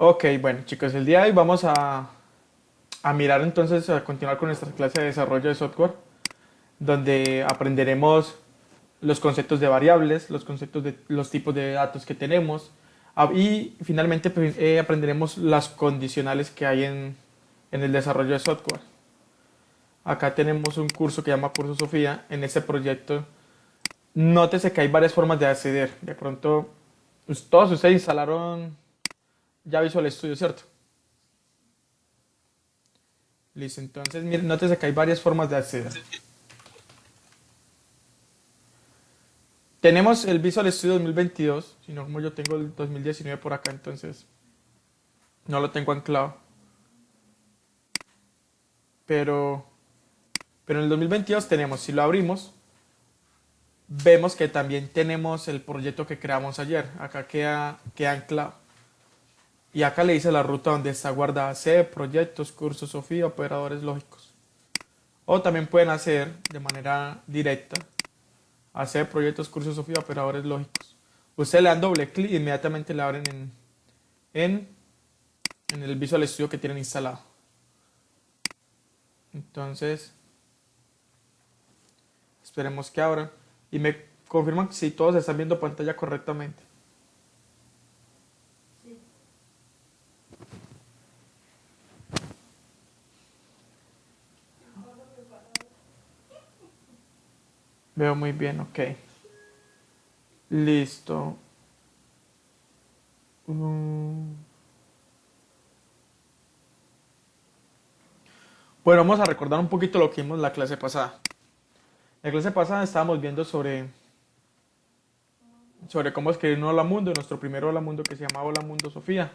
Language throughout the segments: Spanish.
Ok, bueno chicos, el día de hoy vamos a mirar entonces, a continuar con nuestra clase de desarrollo de software, donde aprenderemos los conceptos de variables, los conceptos de los tipos de datos que tenemos y finalmente pues, aprenderemos las condicionales que hay en el desarrollo de software. Acá tenemos un curso que llama Curso Sofía. En este proyecto, nótese que hay varias formas de acceder. De pronto, pues, todos ustedes instalaron ya Visual Studio, ¿cierto? Listo, entonces miren, nótese que hay varias formas de acceder. Tenemos el Visual Studio 2022, sino como yo tengo el 2019 por acá, entonces no lo tengo anclado. Pero, pero en el 2022 tenemos, si lo abrimos, vemos que también tenemos el proyecto que creamos ayer. Acá queda anclado. Y acá le dice la ruta donde está guardada C, proyectos, cursos, Sofía, operadores lógicos. O también pueden hacer de manera directa, hacer proyectos, cursos, Sofía, operadores lógicos. Ustedes le dan doble clic y inmediatamente le abren en, en el Visual Studio que tienen instalado. Entonces, esperemos que abra y me confirman si todos están viendo pantalla correctamente. Veo muy bien, ok. Listo. Mm. Bueno, vamos a recordar un poquito lo que vimos en la clase pasada. En la clase pasada estábamos viendo sobre cómo escribir un Hola Mundo, nuestro primer Hola Mundo que se llamaba Hola Mundo Sofía.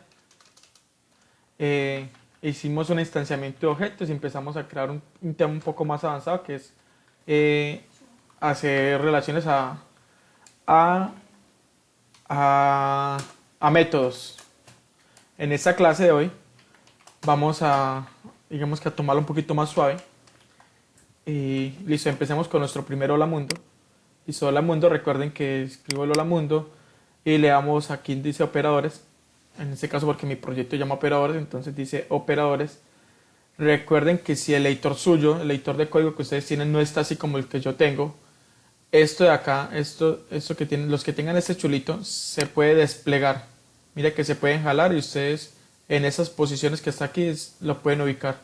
Hicimos un instanciamiento de objetos y empezamos a crear un tema un poco más avanzado que es eh, hacer relaciones a, a, a métodos. En esta clase de hoy vamos digamos que a tomarlo un poquito más suave. Y listo, empecemos con nuestro primer Hola Mundo. Listo, Hola Mundo, recuerden que escribo el Hola Mundo y le damos aquí dice operadores. En este caso porque mi proyecto llama operadores, entonces dice operadores. Recuerden que si el editor suyo, el editor de código que ustedes tienen no está así como el que yo tengo, esto de acá, esto que tienen, los que tengan este chulito, se puede desplegar. Mira que se pueden jalar y ustedes en esas posiciones que está aquí lo pueden ubicar.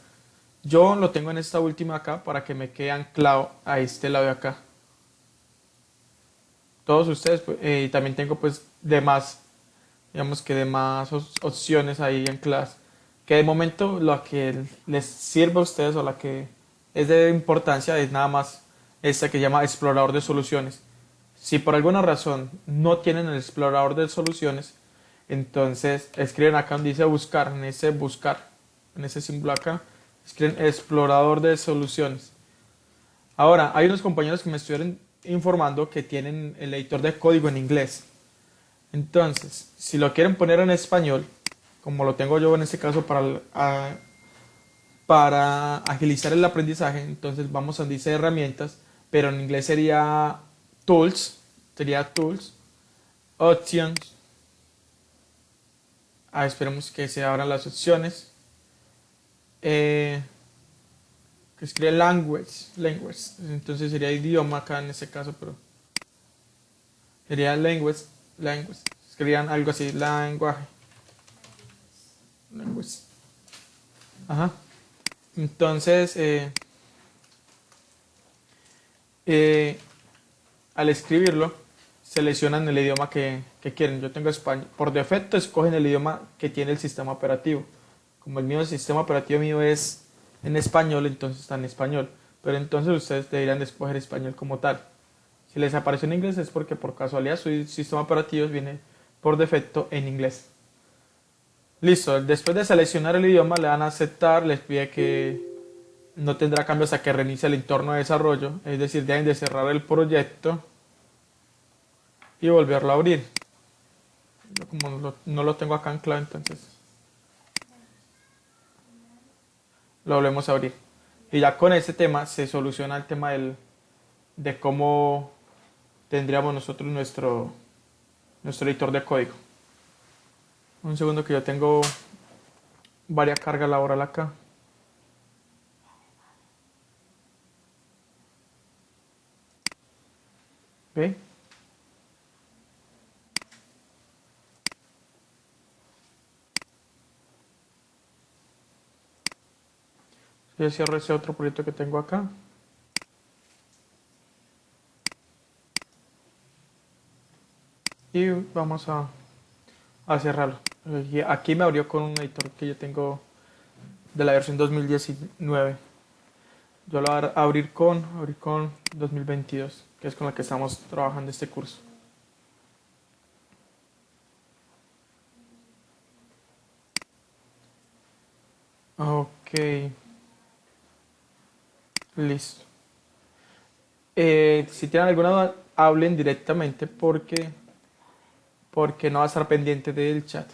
Yo lo tengo en esta última acá para que me quede anclado a este lado de acá. Todos ustedes, pues, y también tengo pues demás, digamos que demás opciones ahí ancladas. Que de momento lo que les sirve a ustedes o la que es de importancia es nada más esta que se llama explorador de soluciones. Si por alguna razón no tienen el explorador de soluciones, entonces escriben acá donde dice buscar, en ese símbolo acá, escriben explorador de soluciones. Ahora, hay unos compañeros que me estuvieron informando que tienen el editor de código en inglés. Entonces, si lo quieren poner en español, como lo tengo yo en este caso para agilizar el aprendizaje, entonces vamos a donde dice herramientas, pero en inglés sería tools, options. Esperemos que se abran las opciones. Eh, que escribe language, entonces sería idioma acá en este caso, pero sería language, escribían algo así, language, ajá. Entonces, eh, al escribirlo, seleccionan el idioma que quieren. Yo tengo español. Por defecto, escogen el idioma que tiene el sistema operativo. Como el sistema operativo mío es en español, entonces está en español. Pero entonces ustedes deberían de escoger español como tal. Si les apareció en inglés es porque por casualidad su sistema operativo viene por defecto en inglés. Listo, después de seleccionar el idioma le dan a aceptar, les pide que no tendrá cambios hasta que reinicie el entorno de desarrollo, es decir, deben de cerrar el proyecto y volverlo a abrir. Yo como no lo tengo acá anclado, entonces lo volvemos a abrir. Y ya con este tema se soluciona el tema de cómo tendríamos nosotros nuestro editor de código. Un segundo que yo tengo varia carga laboral acá. ¿Ve? Yo cierro ese otro proyecto que tengo acá. Y vamos a cerrarlo. Aquí me abrió con un editor que yo tengo de la versión 2019. Yo lo voy a abrir con 2022, que es con la que estamos trabajando este curso. Ok, listo. Si tienen alguna duda, hablen directamente porque no va a estar pendiente del chat.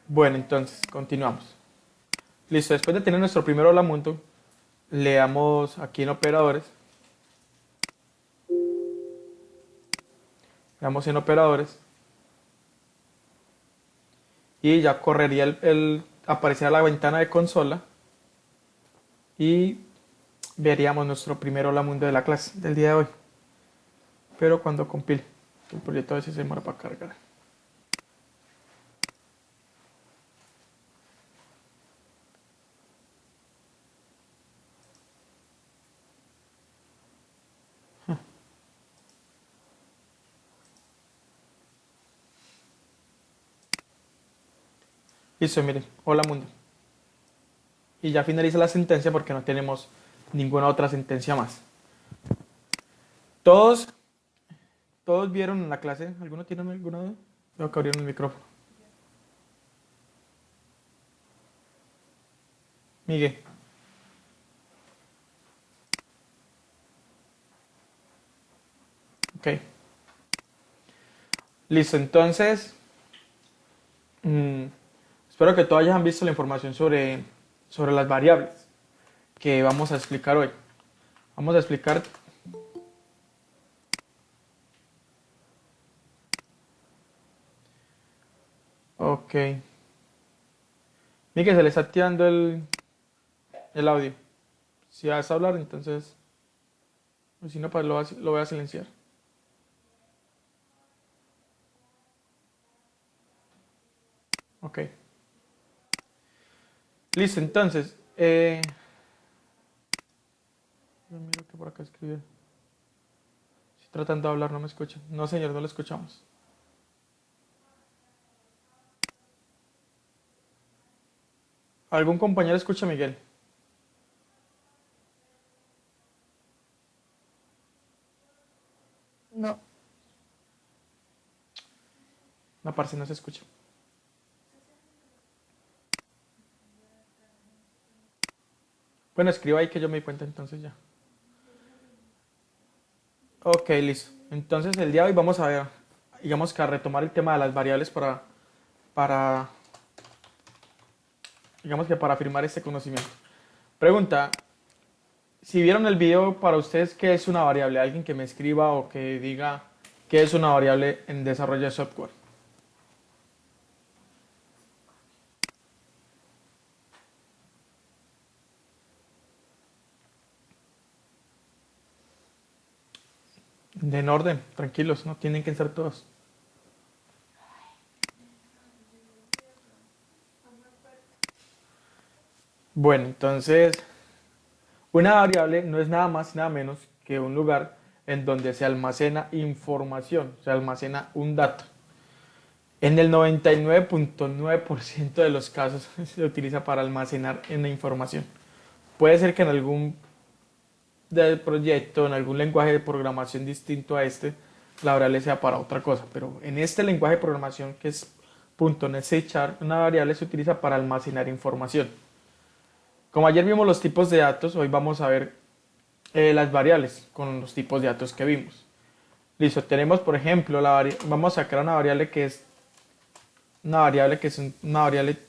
Bueno, entonces, continuamos. Listo, después de tener nuestro primer hola mundo, le damos aquí en operadores. Le damos en operadores. Y ya correría aparecería la ventana de consola. Y veríamos nuestro primer hola mundo de la clase del día de hoy. Pero cuando compile, el proyecto a veces se demora para cargar. Listo, miren, hola mundo. Y ya finaliza la sentencia porque no tenemos ninguna otra sentencia más. Todos, todos vieron en la clase. ¿Alguno tiene alguna duda? Veo que abrieron el micrófono. Miguel. Ok. Listo, entonces. mm, espero que todos hayan visto la información sobre las variables que vamos a explicar hoy. Vamos a explicar. Ok. Miguel, se le está activando el audio. Si vas a hablar, entonces. O si no, pues lo voy a silenciar. Ok. Listo, entonces. Yo miro que por acá escribe. Estoy tratando de hablar, no me escuchan. No, señor, no lo escuchamos. ¿Algún compañero escucha a Miguel? No. No, parce, no se escucha. Bueno, escriba ahí que yo me di cuenta entonces ya. Ok, listo. Entonces el día de hoy vamos a ver, digamos que a retomar el tema de las variables para, digamos que para afirmar este conocimiento. Pregunta, si vieron el video, para ustedes, ¿qué es una variable? Alguien que me escriba o que diga qué es una variable en desarrollo de software. En orden, tranquilos, no tienen que ser todos. Bueno, entonces, una variable no es nada más y nada menos que un lugar en donde se almacena información, se almacena un dato. En el 99.9% de los casos se utiliza para almacenar en la información. Puede ser que en algún del proyecto, en algún lenguaje de programación distinto a este, la variable sea para otra cosa, pero en este lenguaje de programación que es .NET C Sharp, una variable se utiliza para almacenar información. Como ayer vimos los tipos de datos, hoy vamos a ver las variables con los tipos de datos que vimos. Listo, tenemos por ejemplo, vamos a crear una variable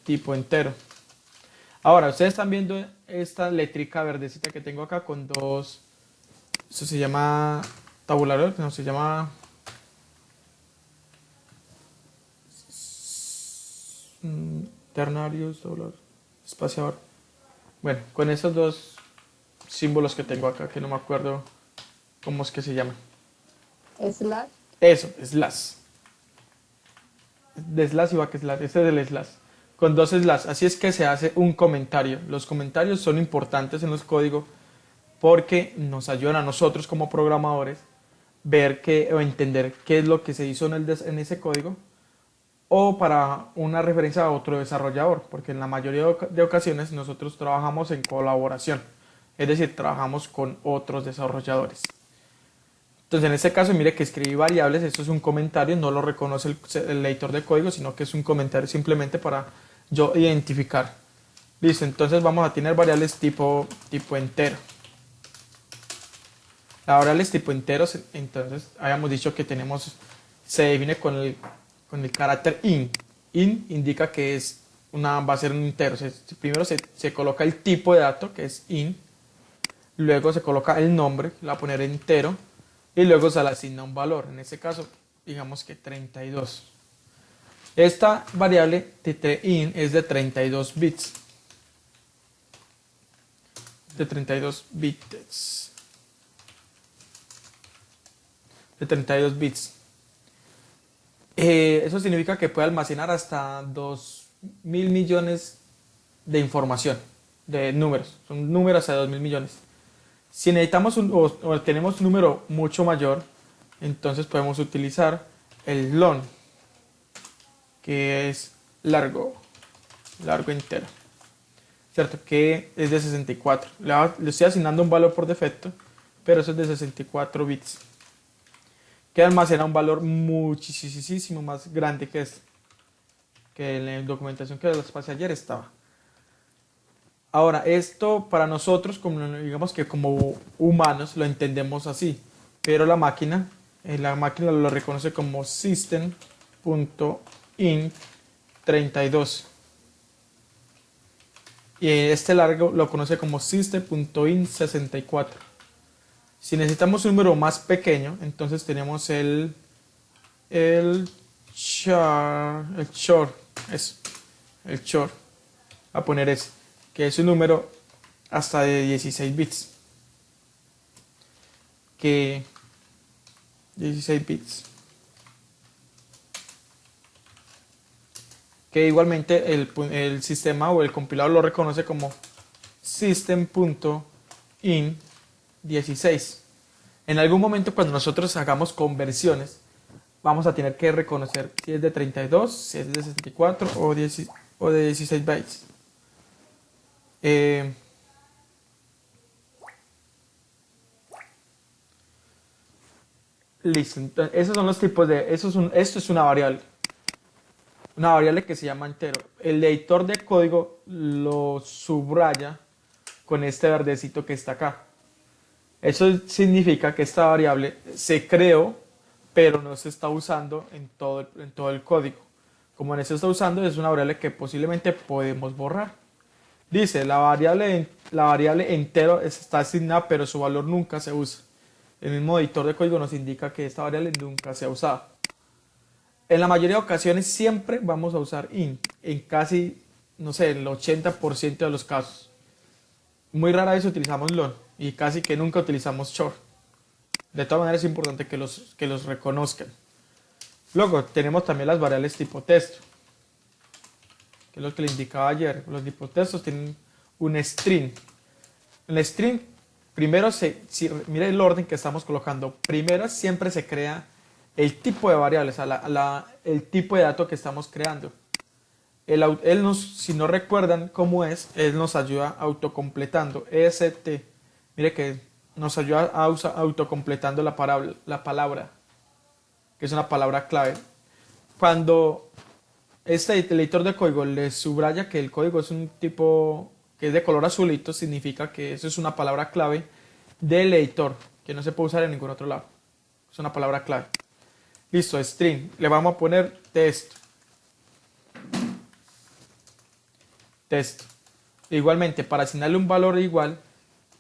tipo entero. Ahora, ustedes están viendo esta letrica verdecita que tengo acá con dos, eso se llama tabulador, no se llama ternarios, dólar, espaciador. Bueno, con esos dos símbolos que tengo acá, que no me acuerdo cómo es que se llaman. Slash. Eso, slash. De slash y backslash. Este es el slash. Con dos slash. Así es que se hace un comentario. Los comentarios son importantes en los códigos porque nos ayudan a nosotros como programadores ver qué o entender qué es lo que se hizo en ese código o para una referencia a otro desarrollador, porque en la mayoría de ocasiones nosotros trabajamos en colaboración, es decir, trabajamos con otros desarrolladores. Entonces en este caso, mire que escribí variables, esto es un comentario, no lo reconoce el editor de código, sino que es un comentario simplemente para yo identificar. Listo, entonces vamos a tener variables tipo entero. Las variables tipo enteros, entonces habíamos dicho que se define con el carácter int. Int indica que va a ser un entero. Primero se coloca el tipo de dato, que es int, luego se coloca el nombre, le va a poner entero, y luego se le asigna un valor. En este caso, digamos que 32. Esta variable int es de 32 bits. De 32 bits. De 32 bits. Eso significa que puede almacenar hasta 2.000 millones de información, de números. Son números hasta 2.000 millones. Si necesitamos o tenemos un número mucho mayor, entonces podemos utilizar el long, que es largo entero, ¿cierto? Que es de 64. Le estoy asignando un valor por defecto, pero eso es de 64 bits. Que almacena un valor muchísimo más grande que este, que en la documentación que les pasé ayer estaba. Ahora, esto para nosotros, como digamos que como humanos, lo entendemos así, pero la máquina lo reconoce como system.in32 y este largo lo conoce como system.in64. Si necesitamos un número más pequeño, entonces tenemos el short, a poner ese, que es un número hasta de 16 bits. Que 16 bits. Que igualmente el sistema o el compilador lo reconoce como system.in16. En algún momento cuando nosotros hagamos conversiones, vamos a tener que reconocer si es de 32, si es de 64 o de 16 bytes. Listo, entonces, esos son los tipos esto es una variable que se llama entero. El editor de código lo subraya con este verdecito que está acá. Eso significa que esta variable se creó, pero no se está usando en todo el código. Como no se está usando, es una variable que posiblemente podemos borrar. Dice, la variable entero está asignada, pero su valor nunca se usa. El mismo editor de código nos indica que esta variable nunca se ha usado. En la mayoría de ocasiones siempre vamos a usar int, en casi, no sé, el 80% de los casos. Muy rara vez utilizamos long y casi que nunca utilizamos short. De todas maneras es importante que los reconozcan. Luego tenemos también las variables tipo texto, que es lo que le indicaba ayer. Los tipo textos tienen un string. El string, primero mire el orden que estamos colocando. Primero siempre se crea el tipo de variables, el tipo de dato que estamos creando. Si no recuerdan cómo es, él nos ayuda autocompletando. EST, mire que nos ayuda autocompletando la palabra, que es una palabra clave. Cuando este editor de código le subraya que el código es un tipo que es de color azulito, significa que eso es una palabra clave del editor, que no se puede usar en ningún otro lado. Es una palabra clave. Listo, string. Le vamos a poner texto. Igualmente, para asignarle un valor igual,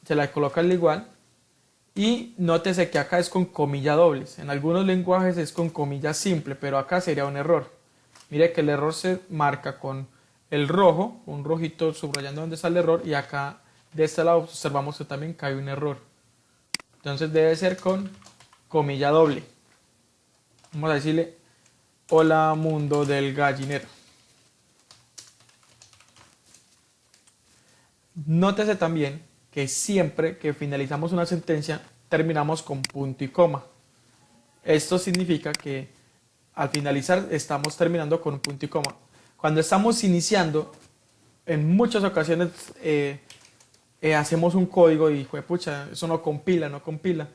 se le coloca el igual. Y nótese que acá es con comillas dobles. En algunos lenguajes es con comillas simple, pero acá sería un error. Mire que el error se marca con el rojo, un rojito subrayando donde está el error, y acá de este lado observamos que también cae un error. Entonces debe ser con comilla doble. Vamos a decirle hola mundo del gallinero. Nótese también que siempre que finalizamos una sentencia terminamos con punto y coma. Esto significa que al finalizar estamos terminando con un punto y coma. Cuando estamos iniciando, en muchas ocasiones hacemos un código y pucha, eso no compila, no compila.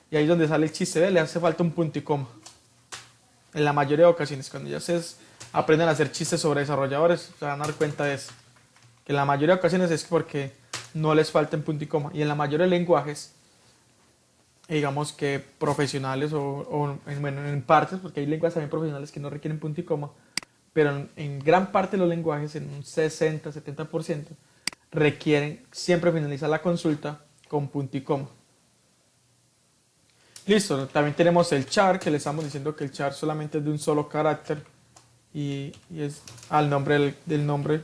Y ahí es donde sale el chiste, le hace falta un punto y coma. En la mayoría de ocasiones, cuando ya ustedes aprenden a hacer chistes sobre desarrolladores, se van a dar cuenta de eso. Que en la mayoría de ocasiones es porque no les falta en punto y coma. Y en la mayoría de lenguajes, digamos que profesionales bueno, en partes, porque hay lenguajes también profesionales que no requieren punto y coma, pero en gran parte de los lenguajes, en un 60-70%, requieren siempre finalizar la consulta con punto y coma. Listo, también tenemos el char, que le estamos diciendo que el char solamente es de un solo carácter y es al nombre del nombre.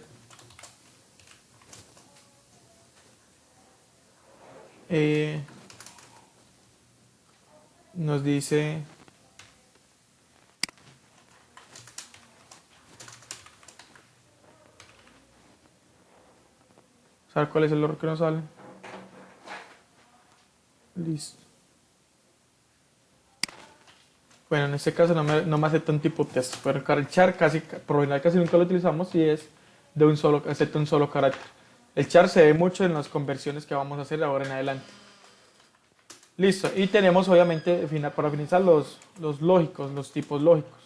Nos dice ¿saber cuál es el error que nos sale? Listo. Bueno, en este caso no me acepta un tipo test, pero el char casi, por lo general casi nunca lo utilizamos y es de un solo, acepta un solo carácter. El char se ve mucho en las conversiones que vamos a hacer ahora en adelante. Listo, y tenemos obviamente para finalizar los lógicos, los tipos lógicos.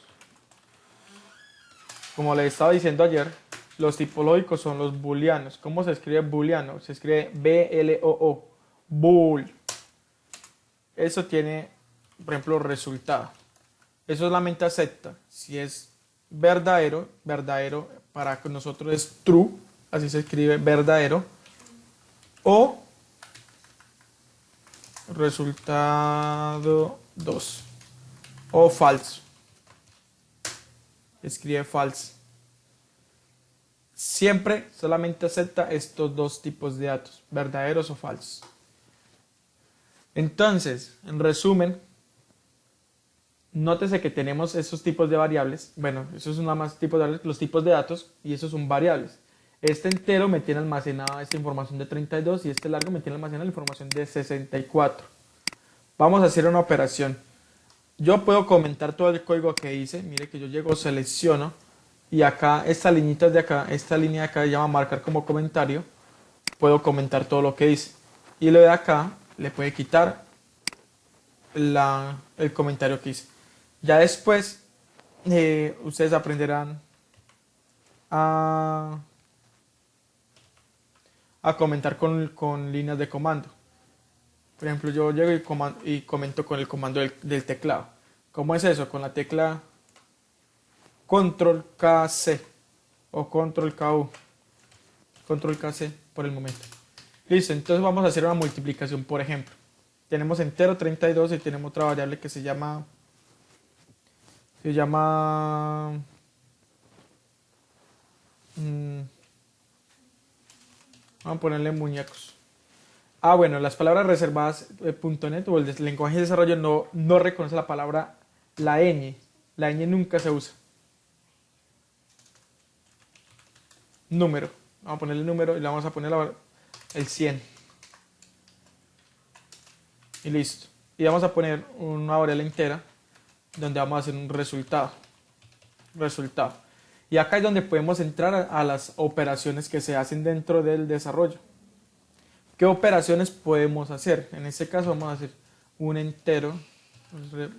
Como les estaba diciendo ayer, los tipos lógicos son los booleanos. ¿Cómo se escribe booleano? Se escribe B-L-O-O, bool. Eso tiene, por ejemplo, resultado. Eso solamente acepta si es verdadero, verdadero para nosotros es true, así se escribe verdadero, o resultado 2, o falso, escribe falso. Siempre solamente acepta estos dos tipos de datos, verdaderos o falsos. Entonces, en resumen, nótese que tenemos esos tipos de variables. Bueno, eso es nada más tipos de variables, los tipos de datos, y esos son variables. Este entero me tiene almacenada esta información de 32 y este largo me tiene almacenada la información de 64. Vamos a hacer una operación. Yo puedo comentar todo el código que hice. Mire que yo llego, selecciono y acá, estas liñitas de acá, esta línea de acá se llama marcar como comentario. Puedo comentar todo lo que hice. Y lo de acá le puede quitar el comentario que hice. Ya después ustedes aprenderán a comentar con líneas de comando. Por ejemplo, yo llego y comento con el comando del teclado. ¿Cómo es eso? Con la tecla Control KC o Control KU. Control KC por el momento. Listo, entonces vamos a hacer una multiplicación, por ejemplo. Tenemos entero 32 y tenemos otra variable que se llama vamos a ponerle muñecos. Bueno, las palabras reservadas .NET o el lenguaje de desarrollo no reconoce la palabra la ñ. La ñ nunca se usa. Número. Vamos a ponerle el número y le vamos a poner el 100. Y listo. Y vamos a poner una variable entera donde vamos a hacer un resultado. Y acá es donde podemos entrar a las operaciones que se hacen dentro del desarrollo. ¿Qué operaciones podemos hacer? En este caso vamos a hacer un entero.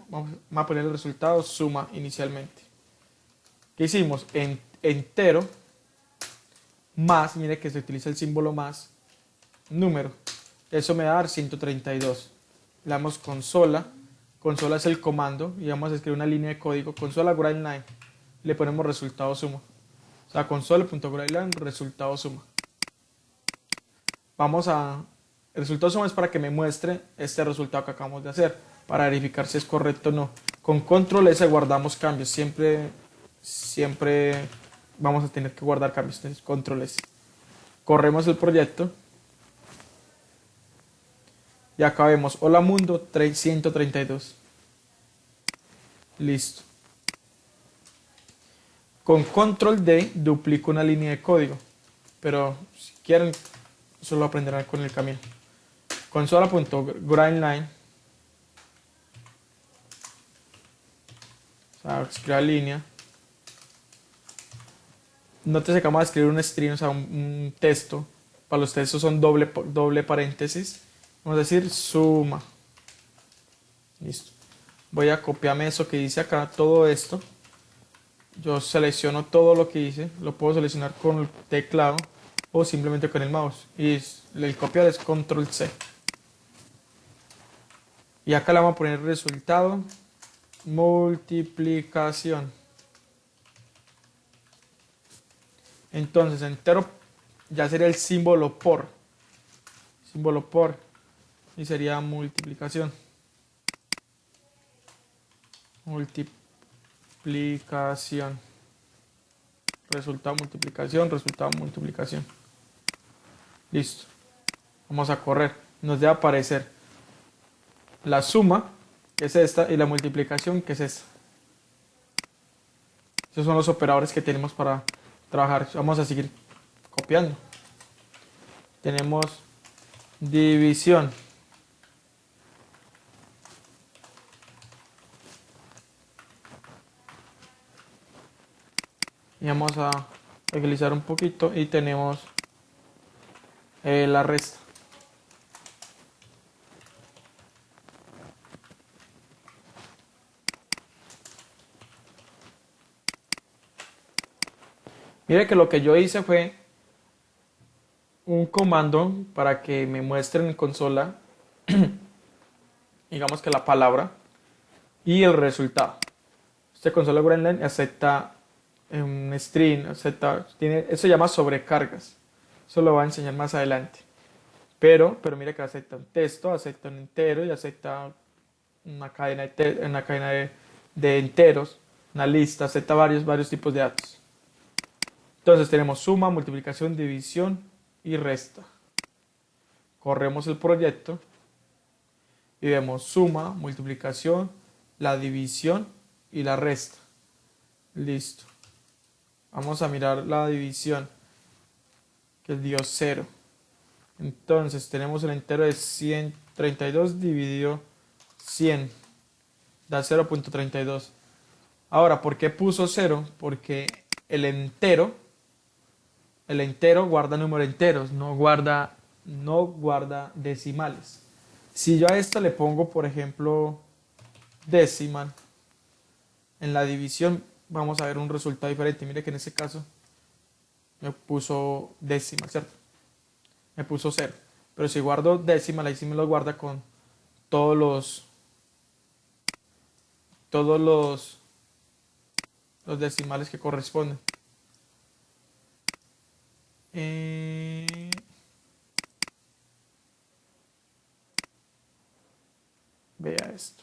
Vamos a poner el resultado suma inicialmente. ¿Qué hicimos? Entero más, mire que se utiliza el símbolo más, número. Eso me va a dar 132. Le damos consola. Consola es el comando y vamos a escribir una línea de código. Consola grindline. Le ponemos resultado suma. O sea, console.grindline resultado suma. El resultado suma es para que me muestre este resultado que acabamos de hacer, para verificar si es correcto o no. Con control S guardamos cambios, siempre siempre vamos a tener que guardar cambios. Entonces, control S. Corremos el proyecto. Y acá vemos, hola mundo 132. Listo. Con control D duplico una línea de código. Pero si quieren, eso lo aprenderán con el camino. Consola.grindline. O sea, escriba línea. Nótese que vamos a escribir un string, o sea, un texto. Para los textos son doble paréntesis. Vamos a decir suma. Listo. Voy a copiarme eso que dice acá, todo esto. Yo selecciono todo lo que hice. Lo puedo seleccionar con el teclado o simplemente con el mouse. Y el copiar es control C. Y acá le vamos a poner resultado. Multiplicación. Entonces, entero ya sería el símbolo por. Símbolo por. Y sería multiplicación. Multiplicación. Resultado multiplicación. Resultado multiplicación. Listo. Vamos a correr. Nos debe aparecer la suma, que es esta, y la multiplicación, que es esta. Esos son los operadores que tenemos para trabajar. Vamos a seguir copiando. Tenemos división. Y vamos a agilizar un poquito y tenemos la resta. Mire que lo que yo hice fue un comando para que me muestren en consola, digamos que la palabra y el resultado. Este consola Grindline acepta un string, eso se llama sobrecargas. Eso lo voy a enseñar más adelante. Pero mire que acepta un texto, acepta un entero y acepta una cadena de enteros, una lista, acepta varios tipos de datos. Entonces tenemos suma, multiplicación, división y resta. Corremos el proyecto y vemos suma, multiplicación, la división y la resta. Listo. Vamos a mirar la división, que dio 0. Entonces tenemos el entero de 132 dividido 100. Da 0.32. Ahora, ¿por qué puso 0? Porque el entero guarda números enteros, no guarda decimales. Si yo a esto le pongo, por ejemplo, decimal, en la división vamos a ver un resultado diferente. Mire que en este caso me puso decimal, ¿cierto? Me puso 0. Pero si guardo decimal, ahí sí me lo guarda con todos los decimales que corresponden. Vea esto.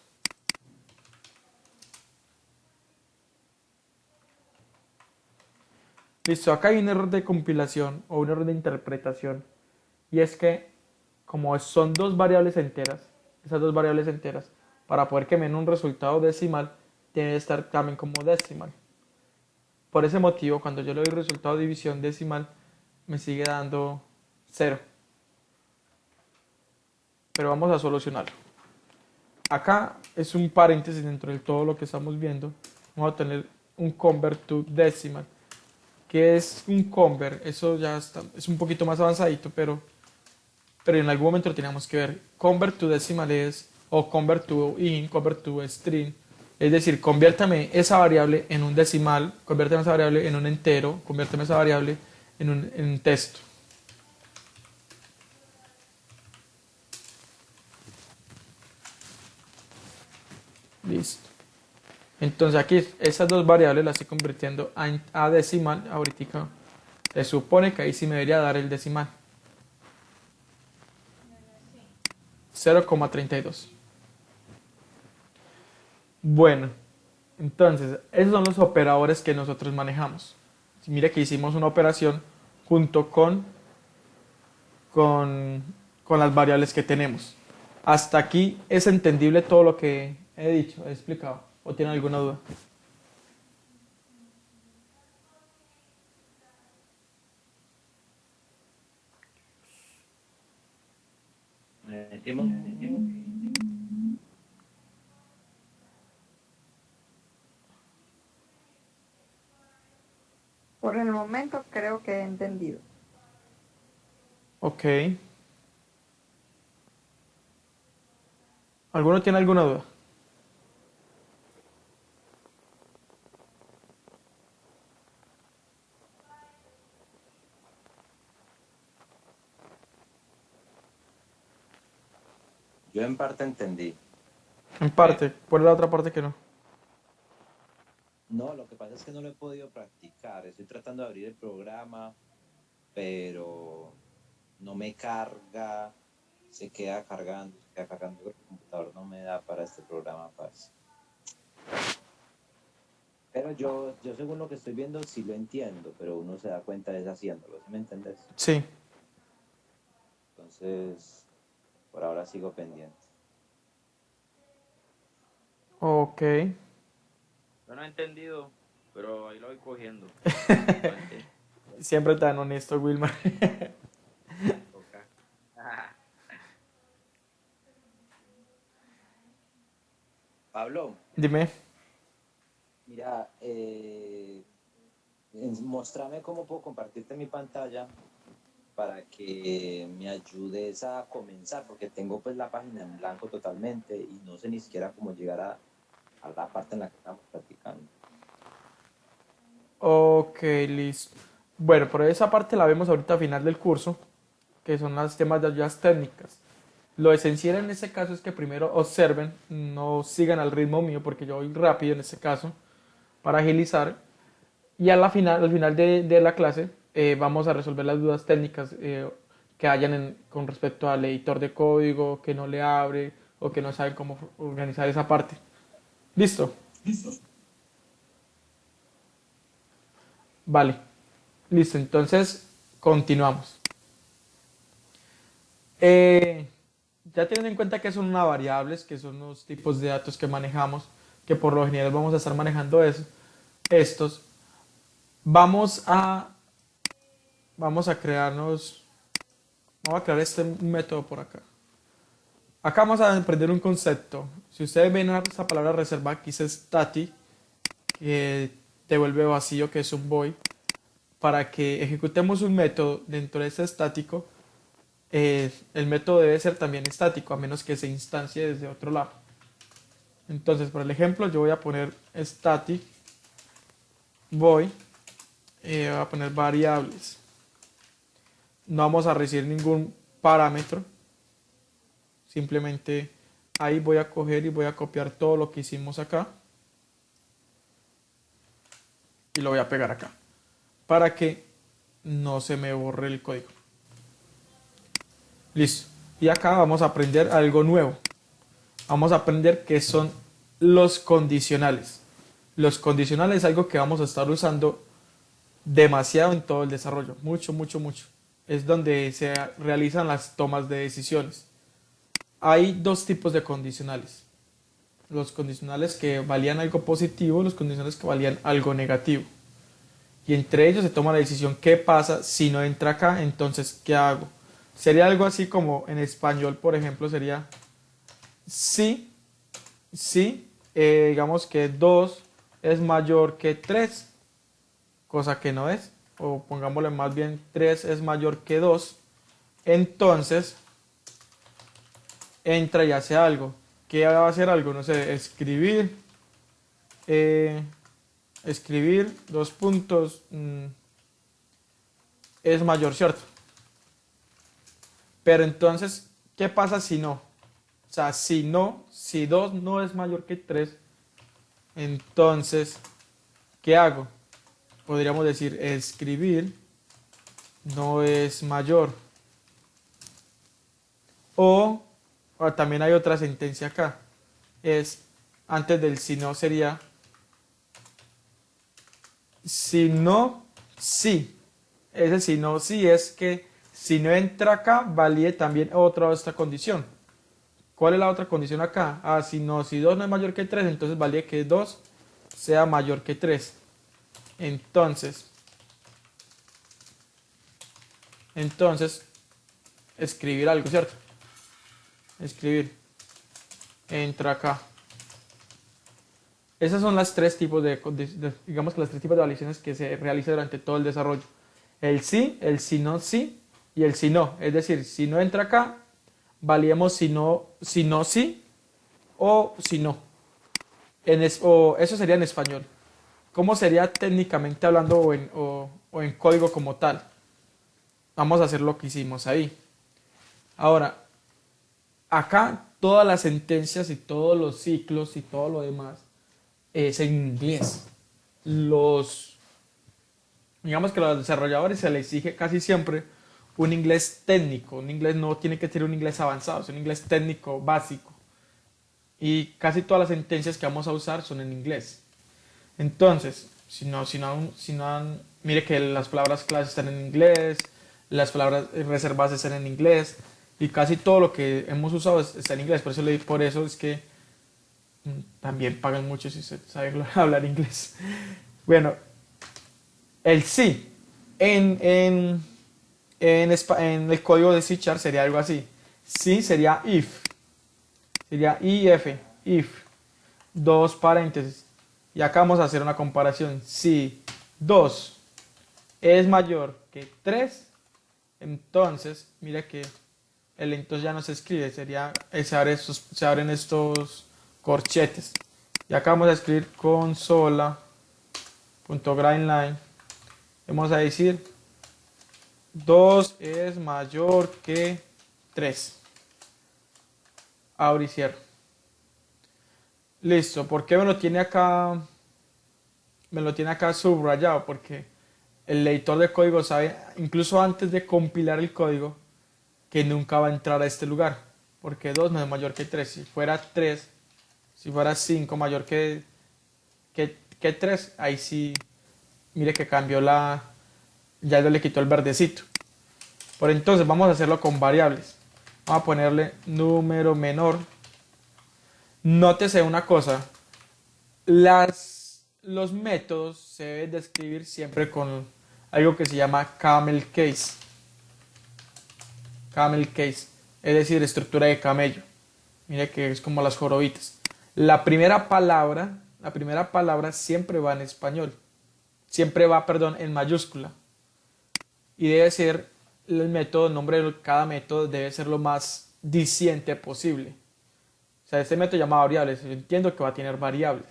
Listo, acá hay un error de compilación o un error de interpretación. Y es que, como son dos variables enteras, esas dos variables enteras, para poder que me den un resultado decimal, tiene que estar también como decimal. Por ese motivo, cuando yo le doy resultado de división decimal, me sigue dando 0. Pero vamos a solucionarlo. Acá es un paréntesis dentro de todo lo que estamos viendo. Vamos a tener un convert to decimal. ¿Qué es un convert? Eso ya está, es un poquito más avanzadito, pero en algún momento lo teníamos que ver. Convert to decimal es, o convert to int, convert to string. Es decir, conviértame esa variable en un decimal, conviértame esa variable en un entero, conviértame esa variable en un texto. Listo. Entonces aquí esas dos variables las estoy convirtiendo a decimal. Ahorita se supone que ahí sí me debería dar el decimal. 0,32. Bueno, Entonces, esos son los operadores que nosotros manejamos. Mire que hicimos una operación junto con, con las variables que tenemos. Hasta aquí es entendible todo lo que he dicho, he explicado. ¿O tiene alguna duda? Metimos. Por el momento creo que he entendido. Ok. ¿Alguno tiene alguna duda? Yo en parte entendí. En parte, ¿cuál es la otra parte que no? No, lo que pasa es que no lo he podido practicar. Estoy tratando de abrir el programa, pero no me carga, se queda cargando, se queda cargando. El computador no me da para este programa, parce. Pero yo según lo que estoy viendo sí lo entiendo, pero uno se da cuenta es haciéndolo, ¿sí me entendés? Sí. Entonces, por ahora sigo pendiente. Ok. Yo no he entendido, pero ahí lo voy cogiendo. Siempre tan honesto, Wilmar. Toca. Pablo, Dime. mira, mostrame cómo puedo compartirte mi pantalla para que me ayudes a comenzar, porque tengo pues la página en blanco totalmente y no sé ni siquiera cómo llegar a la parte en la que estamos practicando. Ok, listo. Bueno, por esa parte la vemos ahorita al final del curso, que son los temas de ayudas técnicas. Lo esencial en este caso es que primero observen, no sigan al ritmo mío, porque yo voy rápido en este caso, para agilizar. Y al final de la clase vamos a resolver las dudas técnicas que hayan con respecto al editor de código, que no le abre o que no saben cómo organizar esa parte. ¿Listo? Vale. Listo, entonces continuamos. Eh, ya teniendo en cuenta que son unas variables, que son los tipos de datos que manejamos, que por lo general vamos a estar manejando estos, vamos a, vamos a crearnos, vamos a crear este método por acá. Acá vamos a aprender un concepto. Si ustedes ven esta palabra reserva, aquí dice static, que devuelve vacío, que es un void. Para que ejecutemos un método dentro de ese estático, el método debe ser también estático, a menos que se instancie desde otro lado. Entonces, por el ejemplo, yo voy a poner static void, voy a poner variables. No vamos a recibir ningún parámetro, simplemente ahí voy a coger y voy a copiar todo lo que hicimos acá y lo voy a pegar acá para que no se me borre el código. Listo. Y acá vamos a aprender algo nuevo. Vamos a aprender qué son los condicionales. Los condicionales es algo que vamos a estar usando demasiado en todo el desarrollo. Mucho, mucho, mucho. Es donde se realizan las tomas de decisiones. Hay dos tipos de condicionales. Los condicionales que valían algo positivo, los condicionales que valían algo negativo. Y entre ellos se toma la decisión qué pasa si no entra acá, entonces ¿qué hago? Sería algo así como en español, por ejemplo, sería si, digamos que 2 es mayor que 3, cosa que no es, o pongámosle más bien 3 es mayor que 2, entonces entra y hace algo. ¿Qué va a hacer algo? No sé, eh, escribir dos puntos es mayor, ¿cierto? Pero entonces, ¿qué pasa si no? O sea, si no, si 2 no es mayor que 3, entonces, ¿qué hago? Podríamos decir escribir no es mayor. O, también hay otra sentencia acá. Es antes del si no sería Si no, sí. Ese si no, sí es que si no entra acá, valide también otra esta condición. ¿Cuál es la otra condición acá? Ah, si no, si 2 no es mayor que 3, entonces valide que 2 sea mayor que 3. Entonces, escribir algo, ¿cierto? Escribir. Entra acá. Esas son las tres tipos digamos que las tres tipos de validaciones que se realizan durante todo el desarrollo. El sí, el si no sí y el si no. Es decir, si no entra acá, validemos si no sí o si no. O eso sería en español. ¿Cómo sería técnicamente hablando o en código como tal? Vamos a hacer lo que hicimos ahí. Ahora, acá todas las sentencias y todos los ciclos y todo lo demás es en inglés. Digamos que a los desarrolladores se les exige casi siempre un inglés técnico. Un inglés no tiene que ser un inglés avanzado, es un inglés técnico básico. Y casi todas las sentencias que vamos a usar son en inglés. Entonces, mire que las palabras claves están en inglés, las palabras reservadas están en inglés, y casi todo lo que hemos usado está en inglés. Por eso es que también pagan mucho si se sabe hablar inglés. Bueno, el sí en el código de C# sería algo así. Sí sería if. Sería if. Dos paréntesis. Y acá vamos a hacer una comparación. Si 2 es mayor que 3, entonces, mira que el entonces ya no se escribe, se abren estos corchetes. Y acá vamos a escribir consola.grindline. Vamos a decir 2 es mayor que 3. Abro y cierro. Listo. ¿Por qué me lo tiene acá? Me lo tiene acá subrayado porque el editor de código sabe, incluso antes de compilar el código, que nunca va a entrar a este lugar, porque 2 no es mayor que 3. Si fuera 3, si fuera 5 mayor que 3, ahí sí, mire que cambió ya le quitó el verdecito. Por entonces vamos a hacerlo con variables. Vamos a ponerle número menor. Nótese una cosa, los métodos se deben describir siempre con algo que se llama camel case. Camel case, es decir, estructura de camello. Mire que es como las jorobitas. La primera palabra siempre va en español. Siempre va, perdón, en mayúscula. Y debe ser el nombre de cada método debe ser lo más diciente posible. O sea, este método se llama variables. Yo entiendo que va a tener variables.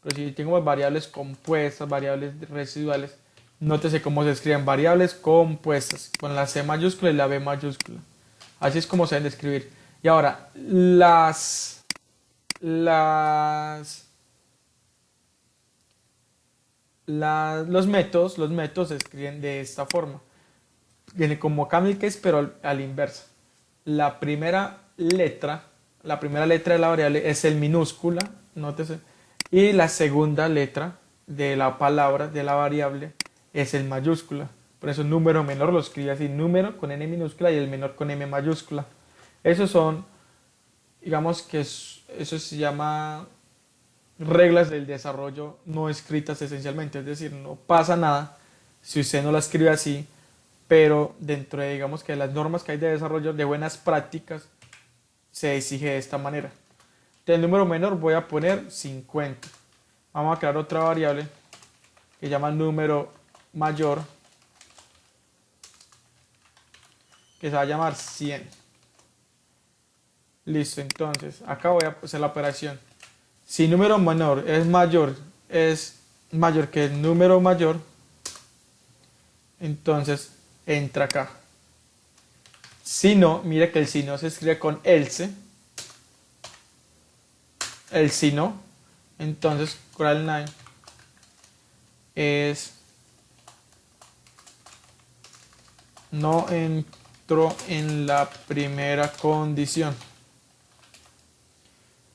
Pero si tengo variables compuestas, variables residuales, nótese cómo se escriben variables compuestas, con la C mayúscula y la B mayúscula. Así es como se deben de escribir. Y ahora, los métodos se escriben de esta forma. Viene como camel case, pero a la inversa. La primera letra de la variable es el minúscula, nótese. Y la segunda letra de la palabra, de la variable, es el mayúscula. Por eso número menor lo escribe así, número con N minúscula y el menor con M mayúscula. Esos son, digamos que eso se llama reglas del desarrollo no escritas esencialmente. Es decir, no pasa nada si usted no la escribe así, pero dentro de, digamos que las normas que hay de desarrollo, de buenas prácticas, se exige de esta manera. Del número menor voy a poner 50. Vamos a crear otra variable que se llama número mayor, que se va a llamar 100. Listo, entonces acá voy a hacer la operación. Si número menor es mayor que el número mayor, entonces entra acá. Si no, mire que el si no se escribe con else. El si no, entonces grindline es no entró en la primera condición.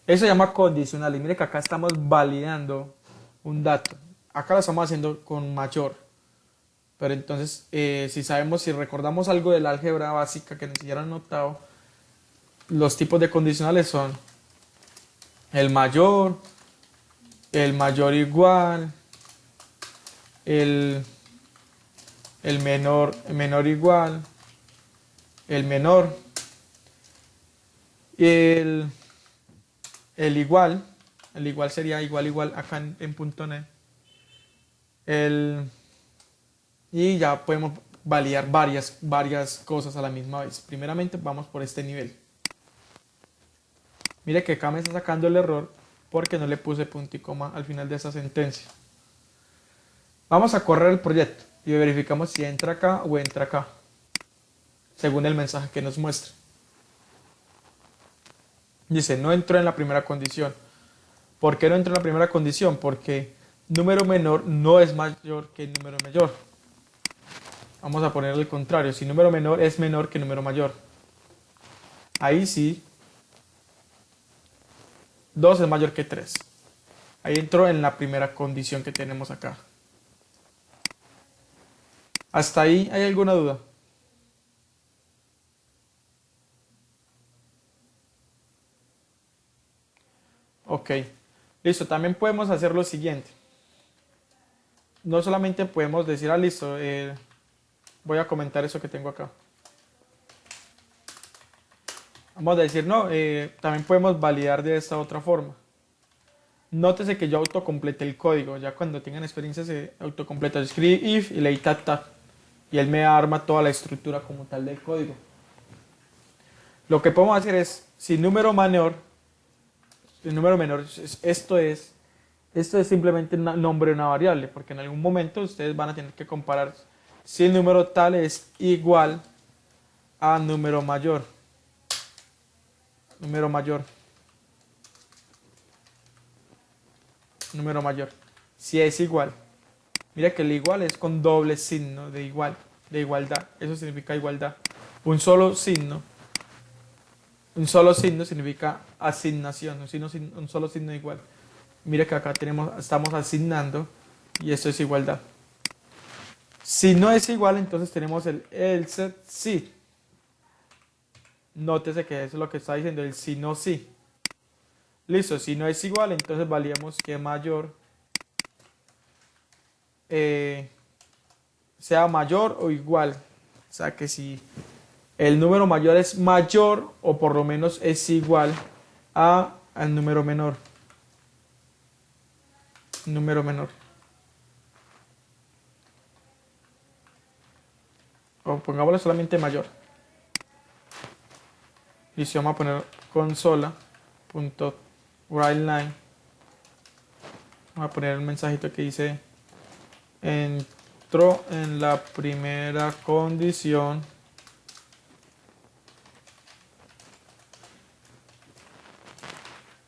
Eso se llama condicional. Y mire que acá estamos validando un dato. acá la estamos haciendo con mayor. Pero entonces, si sabemos, si recordamos algo de la álgebra básica que nos enseñaron en octavo, los tipos de condicionales son el mayor igual, el, el menor igual, el menor, y el igual, el igual sería igual igual acá en punto .NET, el, y ya podemos validar varias cosas a la misma vez. Primeramente vamos por este nivel. Mire que acá me está sacando el error porque no le puse punto y coma al final de esa sentencia. Vamos a correr el proyecto y verificamos si entra acá o entra acá, según el mensaje que nos muestra. Dice, no entró en la primera condición. ¿Por qué no entró en la primera condición? Porque número menor no es mayor que número mayor. Vamos a poner el contrario. Si número menor es menor que número mayor. Ahí sí, 2 es mayor que 3. Ahí entró en la primera condición que tenemos acá. ¿Hasta ahí hay alguna duda? Ok, listo. También podemos hacer lo siguiente. No solamente podemos decir, listo, voy a comentar eso que tengo acá. Vamos a decir, no, también podemos validar de esta otra forma. Nótese que yo autocompleté el código. Ya cuando tengan experiencia se autocompleta. Yo escribí if y leí tat tat. Y él me arma toda la estructura como tal del código. Lo que podemos hacer es, si número menor, el número menor, esto es simplemente un nombre de una variable, porque en algún momento ustedes van a tener que comparar si el número tal es igual a número mayor. Número mayor. Número mayor. Si es igual. Mira que el igual es con doble signo de igual, de igualdad. Eso significa igualdad. Un solo signo. Un solo signo significa asignación. Un solo signo igual. Mira que acá estamos asignando y esto es igualdad. Si no es igual, entonces tenemos el else si. Nótese que eso es lo que está diciendo, el si no si. Listo, si no es igual, entonces validamos que mayor sea mayor o igual. O sea que si el número mayor es mayor o por lo menos es igual al número menor. Número menor. O pongámosle solamente mayor. Y si vamos a poner consola.writeLine, vamos a poner el mensajito que dice entró en la primera condición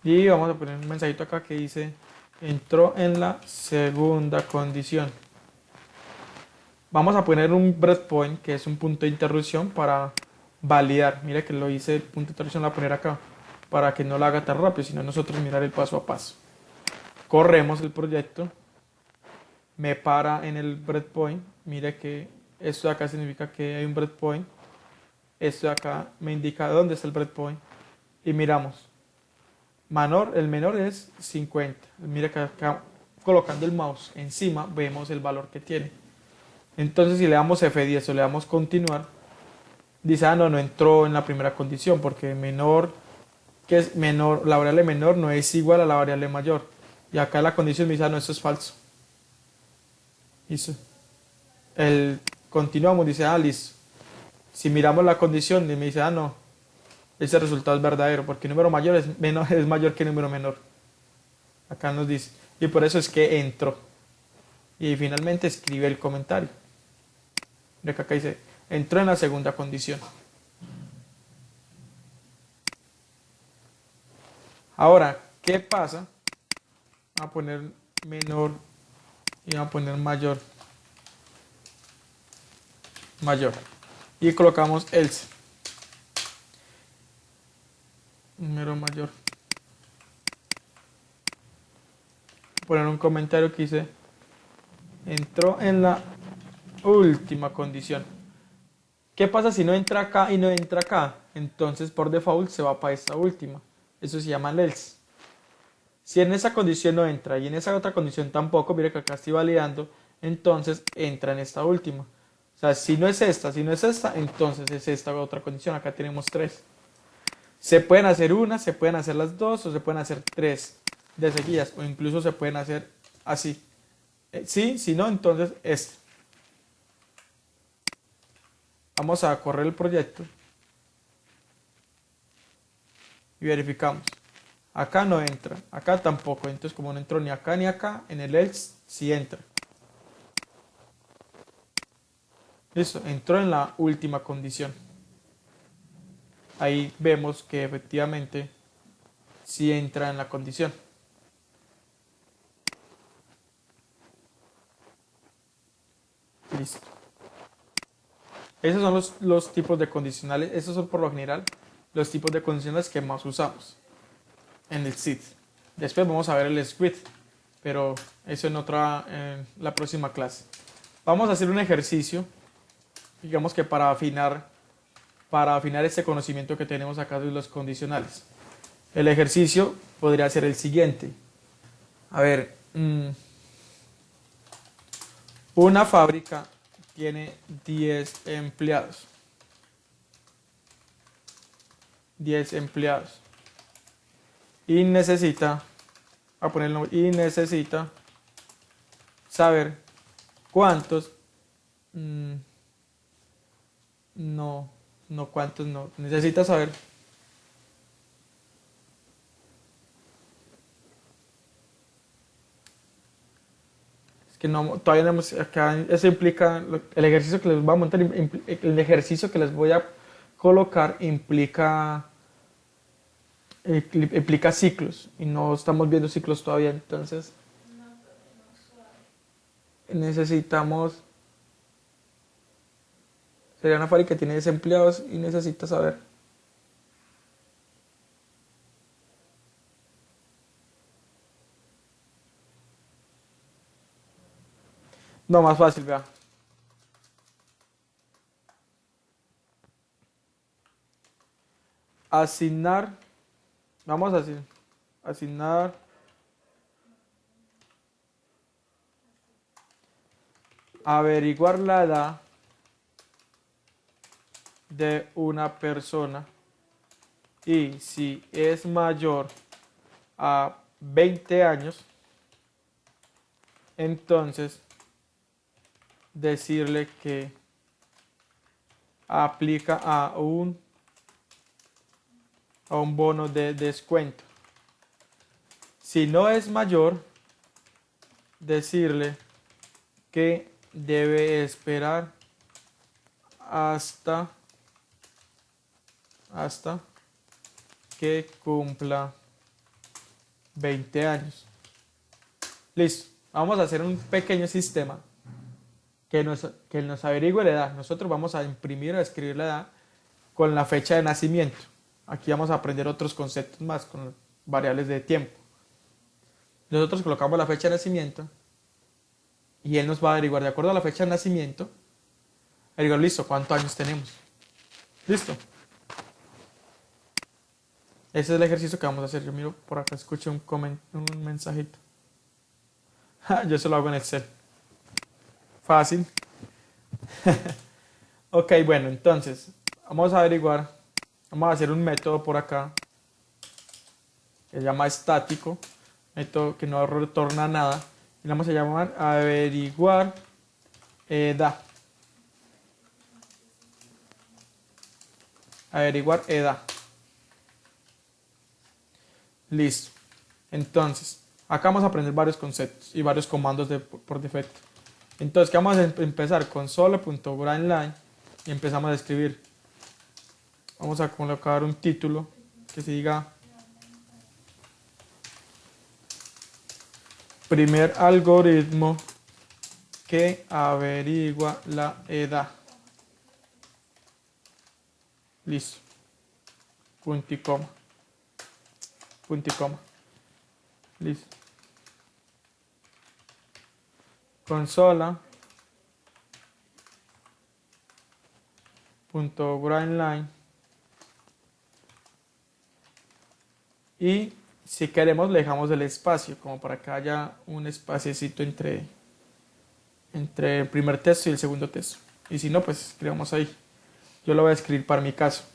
y vamos a poner un mensajito acá que dice entró en la segunda condición. Vamos a poner un breakpoint que es un punto de interrupción para validar. Mira que lo hice, el punto de interrupción lo voy a poner acá para que no lo haga tan rápido, sino nosotros mirar el paso a paso. Corremos el proyecto, me para en el breakpoint. Mire que esto de acá significa que hay un breakpoint. Esto de acá me indica dónde está el breakpoint. Y miramos. El menor es 50. Mira que acá colocando el mouse encima vemos el valor que tiene. Entonces si le damos F10 o le damos continuar, dice, no entró en la primera condición porque menor, que es menor, la variable menor no es igual a la variable mayor. Y acá la condición me dice, no, esto es falso. Listo. Continuamos, dice, listo. Si miramos la condición y me dice, no, ese resultado es verdadero porque el número mayor es mayor que el número menor. Acá nos dice. Y por eso es que entró. Y finalmente escribe el comentario. Mira que acá dice, entró en la segunda condición. Ahora, ¿qué pasa? Vamos a poner menor y vamos a poner mayor. Mayor. Y colocamos else. Número mayor. Poner un comentario que dice Entró en la última condición. ¿Qué pasa si no entra acá y no entra acá? Entonces por default se va para esta última. Eso se llama el else. Si en esa condición no entra y en esa otra condición tampoco, mire que acá estoy validando, entonces entra en esta última. O sea, si no es esta, entonces es esta otra condición. Acá tenemos tres. Se pueden hacer una, se pueden hacer las dos o se pueden hacer tres de seguidas o incluso se pueden hacer así. Sí, si no, entonces este. Vamos a correr el proyecto y verificamos. Acá no entra, acá tampoco. Entonces, como no entró ni acá ni acá, en el else sí entra. Listo, entró en la última condición. Ahí vemos que efectivamente sí entra en la condición. Listo. Esos son los tipos de condicionales. Esos son por lo general los tipos de condicionales que más usamos en el SID. Después vamos a ver el squid, pero eso en la próxima clase. Vamos a hacer un ejercicio, digamos que para afinar este conocimiento que tenemos acá de los condicionales. El ejercicio podría ser el siguiente. A ver, una fábrica tiene 10 empleados. 10 empleados. Y necesita, y necesita saber cuántos, no cuántos, no, necesita saber que no, todavía no hemos, acá eso implica, el ejercicio que les voy a montar, el ejercicio que les voy a colocar implica ciclos y no estamos viendo ciclos todavía, entonces necesitamos, sería una fábrica que tiene 10 empleados y necesita saber. No, más fácil, vea. Asignar, vamos a asignar averiguar la edad de una persona y si es mayor a 20 años, entonces decirle que aplica a un bono de descuento. Si no es mayor, decirle que debe esperar hasta que cumpla 20 años. Listo. Vamos a hacer un pequeño sistema que nos averigüe la edad. Nosotros vamos a imprimir o escribir la edad con la fecha de nacimiento. Aquí vamos a aprender otros conceptos más con variables de tiempo. Nosotros colocamos la fecha de nacimiento y él nos va a averiguar de acuerdo a la fecha de nacimiento. Averiguar, listo, ¿cuántos años tenemos? Listo. Ese es el ejercicio que vamos a hacer. Yo miro por acá, escuché un mensajito. Yo se lo hago en Excel. Fácil. Ok, bueno, entonces vamos a averiguar. Vamos a hacer un método por acá que se llama estático. Método que no retorna nada. Y le vamos a llamar averiguar edad. Averiguar edad. Listo. Entonces, acá vamos a aprender varios conceptos y varios comandos por defecto. Entonces, ¿qué vamos a empezar? Con solo.grindline y empezamos a escribir. Vamos a colocar un título que se diga primer algoritmo que averigua la edad. Listo. Punto y coma. Punto y coma. Listo. consola punto grindline, y si queremos le dejamos el espacio como para que haya un espaciecito entre el primer texto y el segundo texto, y si no, pues escribamos ahí. Yo lo voy a escribir para mi caso,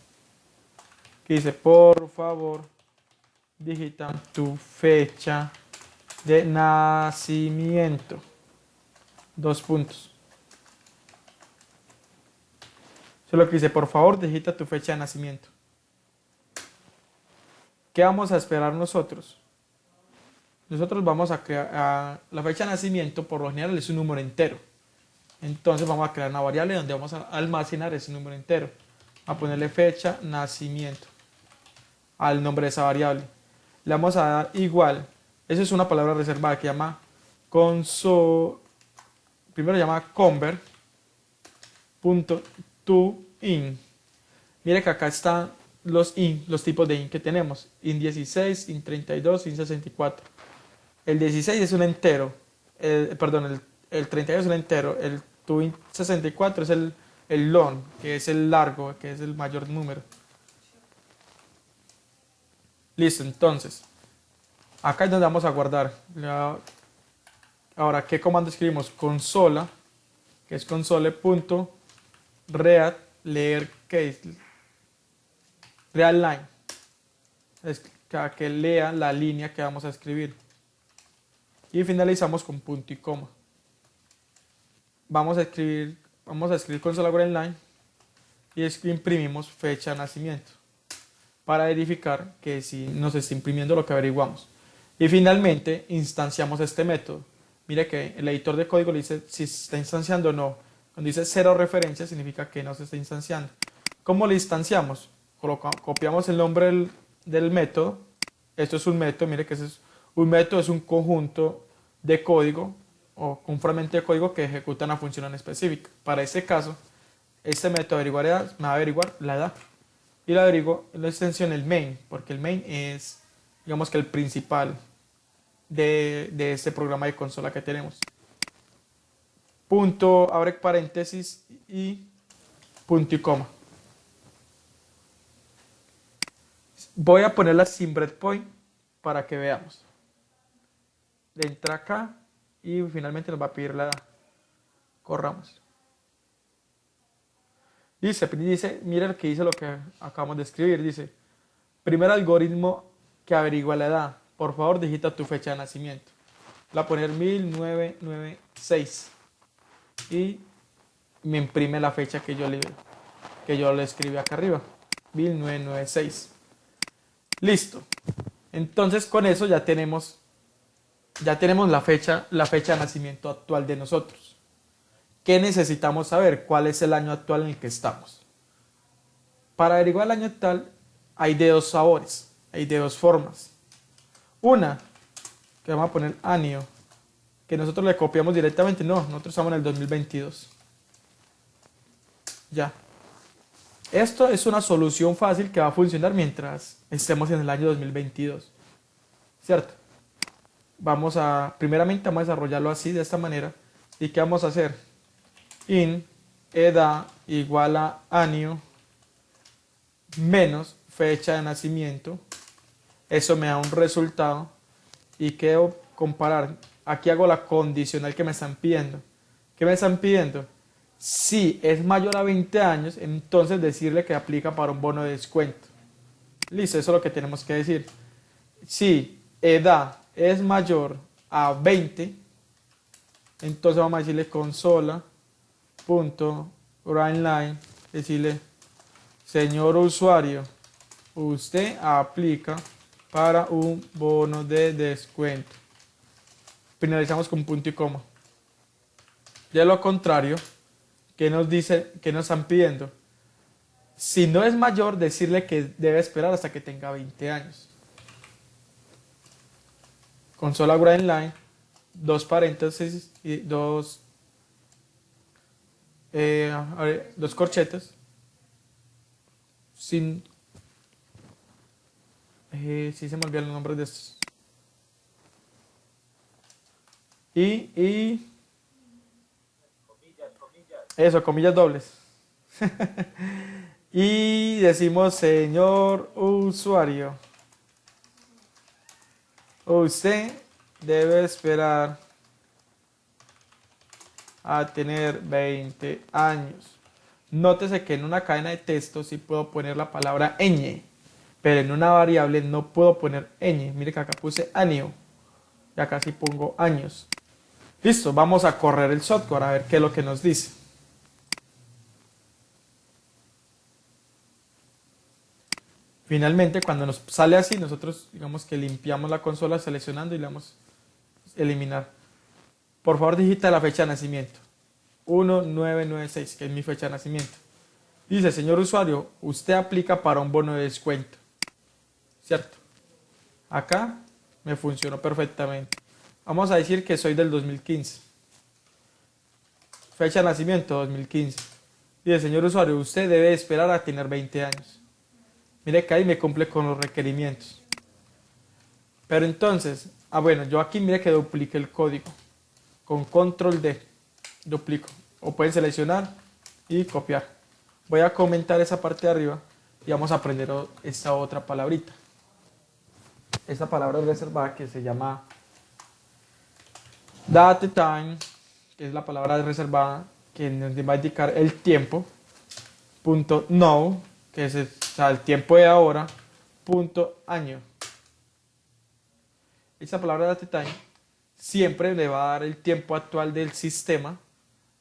que dice: por favor digita tu fecha de nacimiento, dos puntos. Solo que dice: por favor digita tu fecha de nacimiento. ¿Qué vamos a esperar nosotros? Nosotros vamos a crear la fecha de nacimiento, por lo general es un número entero. Entonces vamos a crear una variable donde vamos a almacenar ese número entero. A ponerle fecha nacimiento al nombre de esa variable. Le vamos a dar igual. Eso es una palabra reservada que llama console. Primero llama convert.toIn. Mire que acá están los tipos de int que tenemos: int16, int32, int64. El 16 es un entero, perdón, el 32 es un entero, el int64 es el long, que es el largo, que es el mayor número. Listo, entonces, acá es donde vamos a guardar. Ahora, ¿qué comando escribimos? Consola, que es console.read leer case, real line, es que lea la línea que vamos a escribir. Y finalizamos con punto y coma. Vamos a escribir consola line y imprimimos fecha de nacimiento para verificar que si nos está imprimiendo lo que averiguamos. Y finalmente instanciamos este método. Mire que el editor de código le dice si se está instanciando o no. Cuando dice cero referencia significa que no se está instanciando. ¿Cómo le instanciamos? Copiamos el nombre del método. Esto es un método, mire que un método es un conjunto de código o un fragmento de código que ejecuta una función en específica. Para este caso, este método me va a averiguar la edad. Y le agrego la extensión el main, porque el main es, digamos que el principal de este programa de consola que tenemos. Punto, abre paréntesis y punto y coma. Voy a ponerla sin breakpoint para que veamos. Le entra acá y finalmente nos va a pedir la edad. Corramos. Dice, mira lo que dice lo que acabamos de escribir. Dice: primer algoritmo que averigua la edad. Por favor, digita tu fecha de nacimiento. La voy a poner 1996 y me imprime la fecha que yo le escribí acá arriba. 1996. Listo. Entonces con eso ya tenemos la fecha de nacimiento actual de nosotros. ¿Qué necesitamos saber? ¿Cuál es el año actual en el que estamos? Para averiguar el año actual hay de dos sabores, hay de dos formas. Una, que vamos a poner año, que nosotros le copiamos directamente. No, nosotros estamos en el 2022. Ya. Esto es una solución fácil que va a funcionar mientras estemos en el año 2022. ¿Cierto? Primeramente vamos a desarrollarlo así, de esta manera. ¿Y qué vamos a hacer? In edad igual a año menos fecha de nacimiento. Eso me da un resultado y quiero comparar. Aquí hago la condicional que me están pidiendo. ¿Qué me están pidiendo? Si es mayor a 20 años, entonces decirle que aplica para un bono de descuento. Listo, eso es lo que tenemos que decir. Si edad es mayor a 20, entonces vamos a decirle consola.grindline, decirle: señor usuario, usted aplica para un bono de descuento. Finalizamos con punto y coma. De lo contrario, ¿qué nos están pidiendo? Si no es mayor, decirle que debe esperar hasta que tenga 20 años. Consola grindline, dos paréntesis y dos corchetes. Si se me olvidó el nombre de estos. Y Eso, comillas dobles. Y decimos, señor usuario, usted debe esperar a tener 20 años. Nótese que en una cadena de texto sí puedo poner la palabra ñ, pero en una variable no puedo poner ñ. Mire que acá puse año y acá sí pongo años. Listo, vamos a correr el software a ver qué es lo que nos dice. Finalmente, cuando nos sale así, nosotros digamos que limpiamos la consola seleccionando y le damos eliminar. Por favor, digita la fecha de nacimiento. 1996, que es mi fecha de nacimiento. Dice, señor usuario, usted aplica para un bono de descuento. ¿Cierto? Acá me funcionó perfectamente. Vamos a decir que soy del 2015. Fecha de nacimiento 2015. Dice, señor usuario, usted debe esperar a tener 20 años. Mire que ahí me cumple con los requerimientos. Pero entonces, bueno, yo aquí mire que duplique el código. Con control D, duplico. O pueden seleccionar y copiar. Voy a comentar esa parte de arriba y vamos a aprender esta otra palabrita. Esta palabra reservada que se llama date time, que es la palabra reservada que nos va a indicar el tiempo. Punto now, que es o sea, el tiempo de ahora. Punto año. Esta palabra date time siempre le va a dar el tiempo actual del sistema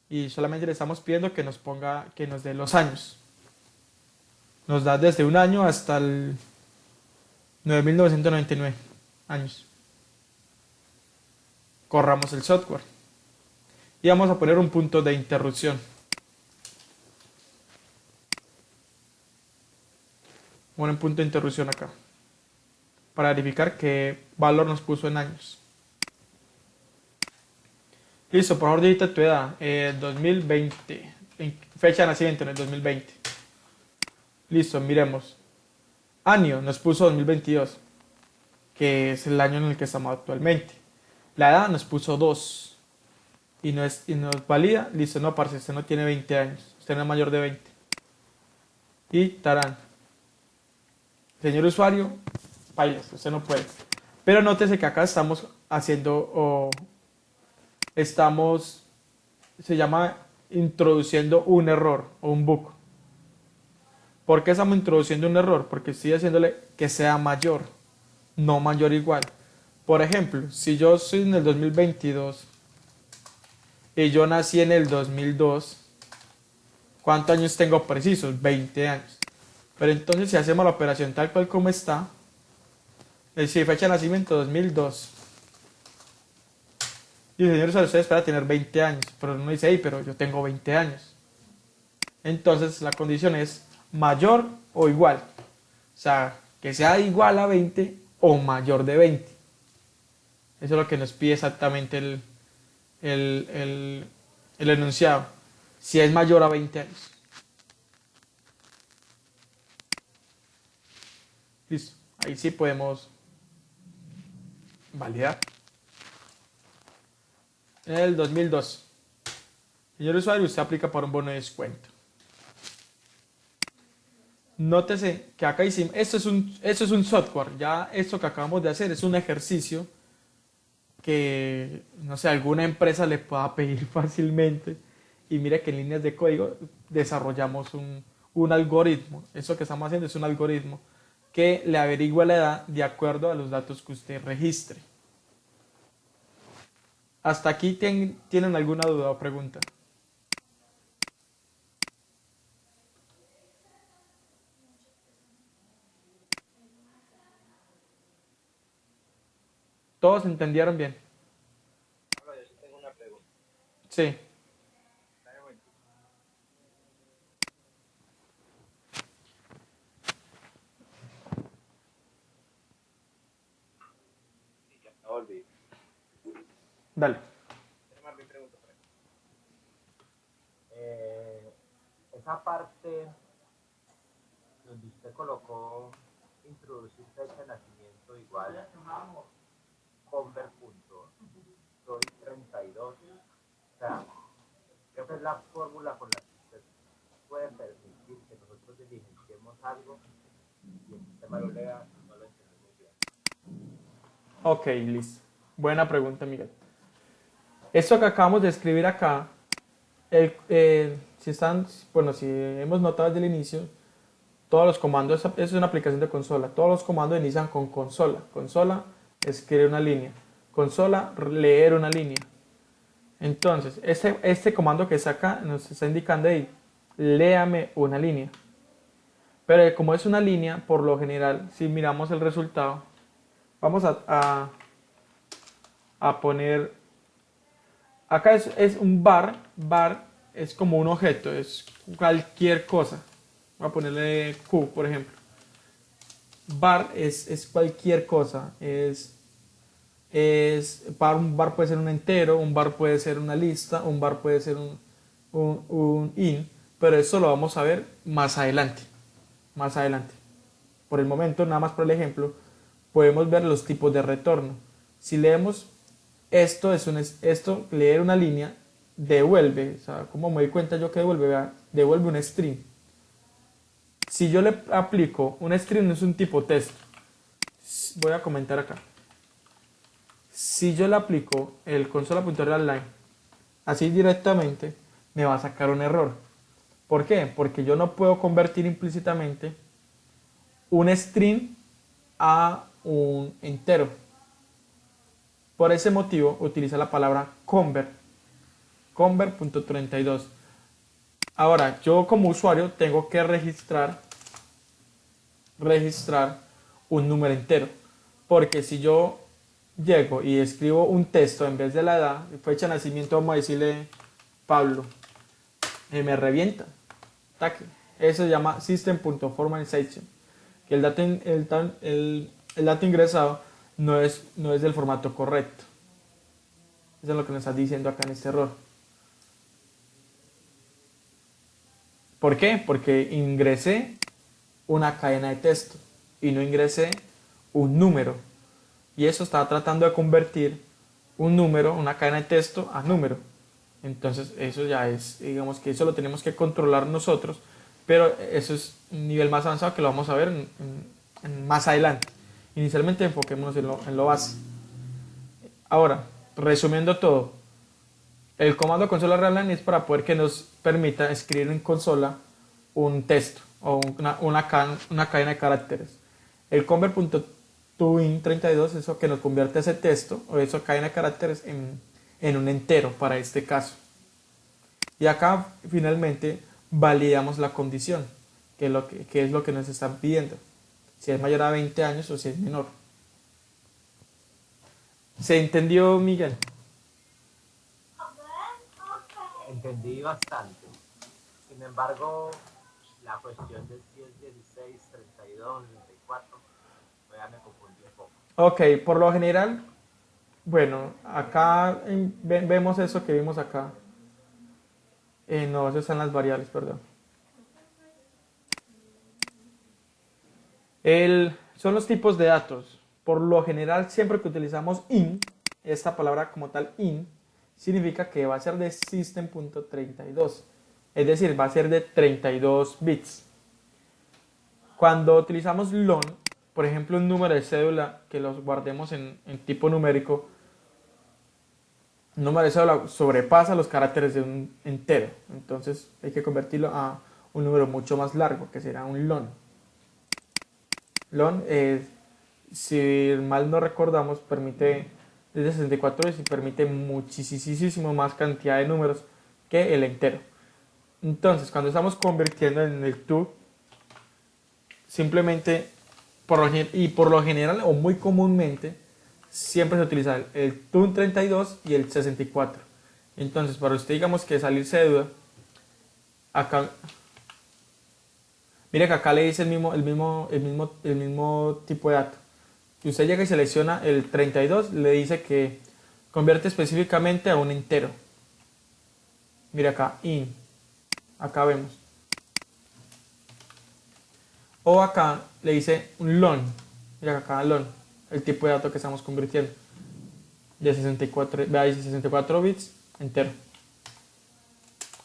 y solamente le estamos pidiendo que nos ponga, que nos dé los años. Nos da desde un año hasta el 9.999 años. Corramos el software y vamos a poner un punto de interrupción. Bueno, un punto de interrupción acá para verificar qué valor nos puso en años. Listo, por favor digita tu edad, 2020, fecha de nacimiento en el 2020. Listo, miremos. Año nos puso 2022, que es el año en el que estamos actualmente. La edad nos puso 2 y nos valida. Listo, no, parce, usted no tiene 20 años, usted no es mayor de 20. Y tarán. Señor usuario, bailes, usted no puede. Pero nótese que acá estamos haciendo, se llama introduciendo un error o un bug. ¿Por qué estamos introduciendo un error? Porque estoy haciéndole que sea mayor, no mayor igual. Por ejemplo, si yo soy en el 2022 y yo nací en el 2002, ¿cuántos años tengo precisos? 20 años. Pero entonces si hacemos la operación tal cual como está, es decir, fecha de nacimiento 2002. Y el señor usted espera tener 20 años, pero uno dice, hey, pero yo tengo 20 años. Entonces la condición es mayor o igual. O sea, que sea igual a 20 o mayor de 20. Eso es lo que nos pide exactamente el enunciado. Si es mayor a 20 años. Listo. Ahí sí podemos validar. En el 2002. Señor usuario, usted aplica para un bono de descuento. Nótese que acá hicimos, esto es un software, ya esto que acabamos de hacer es un ejercicio que, no sé, alguna empresa le pueda pedir fácilmente. Y mire que en líneas de código desarrollamos un algoritmo. Eso que estamos haciendo es un algoritmo que le averigua la edad de acuerdo a los datos que usted registre. ¿Hasta aquí tienen alguna duda o pregunta? ¿Todos entendieron bien? Ahora yo sí tengo una pregunta. Sí. Dame un momento. Sí, ya volví. Dale. Déjame mi pregunta por ahí. Esa parte donde usted colocó introducir fecha de nacimiento igual convert punto soy 32, o sea, creo que es la fórmula con la que usted puede permitir que nosotros diligenciemos algo y el sistema lo lea y no lo entendemos bien? Ok, listo. Buena pregunta, Miguel. Esto que acabamos de escribir acá, si están, bueno, si hemos notado desde el inicio, todos los comandos, es una aplicación de consola, todos los comandos inician con consola. Consola, escribir una línea. Consola, leer una línea. Entonces, este comando que está acá nos está indicando ahí, léame una línea. Pero como es una línea, por lo general, si miramos el resultado, vamos a poner, acá es un bar es como un objeto, es cualquier cosa. Voy a ponerle Q, por ejemplo. Bar es cualquier cosa, un bar puede ser un entero, un bar puede ser una lista, un bar puede ser un in, pero eso lo vamos a ver más adelante. Más adelante. Por el momento, nada más por el ejemplo, podemos ver los tipos de retorno. Si leemos esto, leer una línea, devuelve, o sea, ¿cómo me doy cuenta yo que devuelve? Vea, devuelve un string. Si yo le aplico un string, no es un tipo texto. Voy a comentar acá. Si yo le aplico el consola.readline así directamente, me va a sacar un error. ¿Por qué? Porque yo no puedo convertir implícitamente un string a un entero. Por ese motivo utiliza la palabra convert. Convert.32. Ahora, yo como usuario tengo que registrar un número entero. Porque si yo llego y escribo un texto en vez de la edad, fecha de nacimiento, vamos a decirle Pablo, me revienta. Taque. Eso se llama system.formalization. Que el dato ingresado no es del formato correcto. Eso es lo que nos está diciendo acá en este error. ¿Por qué? Porque ingresé una cadena de texto y no ingresé un número. Y eso está tratando de convertir un número, una cadena de texto, a número. Entonces eso ya es, digamos que eso lo tenemos que controlar nosotros, pero eso es un nivel más avanzado que lo vamos a ver más adelante. Inicialmente enfoquémonos en lo base. Ahora, resumiendo todo, el comando consola readline es para poder que nos permita escribir en consola un texto o una cadena de caracteres. El convert.toIn32 es eso que nos convierte ese texto o esa cadena de caracteres en un entero para este caso. Y acá finalmente validamos la condición, que es lo que nos están pidiendo. Si es mayor a 20 años o si es menor. ¿Se entendió, Miguel? Entendí bastante. Sin embargo, la cuestión de si es 16, 32, 64, ya me confundí un poco. Ok, por lo general, bueno, acá vemos eso que vimos acá. No, eso están las variables, perdón. Son los tipos de datos. Por lo general, siempre que utilizamos in, esta palabra como tal in, significa que va a ser de system.32. Es decir, va a ser de 32 bits. Cuando utilizamos long, por ejemplo, un número de cédula que los guardemos en tipo numérico, un número de cédula sobrepasa los caracteres de un entero. Entonces hay que convertirlo a un número mucho más largo, que será un long. Long, si mal no recordamos, permite desde 64 bits y permite muchísimo más cantidad de números que el entero. Entonces, cuando estamos convirtiendo en el to, simplemente, por lo general o muy comúnmente, siempre se utiliza el to 32 y el 64. Entonces, para usted, digamos que salirse de duda, acá, mire que acá le dice el mismo tipo de dato. Si usted llega y selecciona el 32, le dice que convierte específicamente a un entero. Mire acá, in. Acá vemos. O acá le dice un long. Mira acá long, el tipo de dato que estamos convirtiendo. De 64, vea, dice 64 bits entero.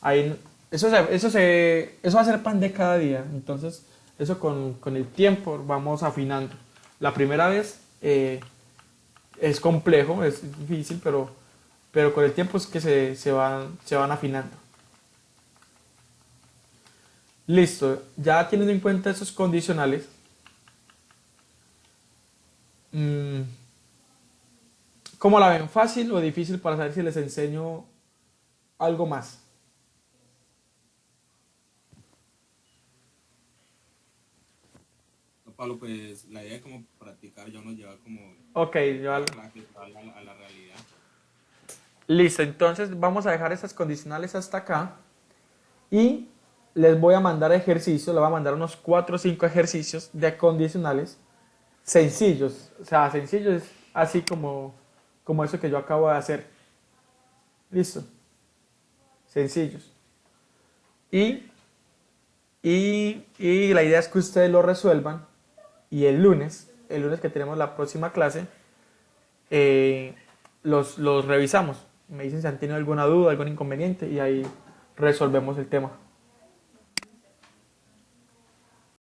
Ahí, eso va a ser pan de cada día. Entonces, eso con el tiempo vamos afinando. La primera vez es complejo, es difícil, pero con el tiempo es que se van afinando. Listo, ya teniendo en cuenta esos condicionales, mm, ¿cómo la ven? ¿Fácil o difícil para saber si les enseño algo más? No, Pablo, pues la idea es como practicar, ya uno lleva como Ok, yo la clase a la realidad. listo, entonces vamos a dejar esas condicionales hasta acá y les voy a mandar ejercicios, les voy a mandar unos 4 o 5 ejercicios de condicionales sencillos, o sea, sencillos así como eso que yo acabo de hacer. Listo, sencillos. Y, y la idea es que ustedes lo resuelvan y el lunes que tenemos la próxima clase, los revisamos. Me dicen si han tenido alguna duda, algún inconveniente y ahí resolvemos el tema.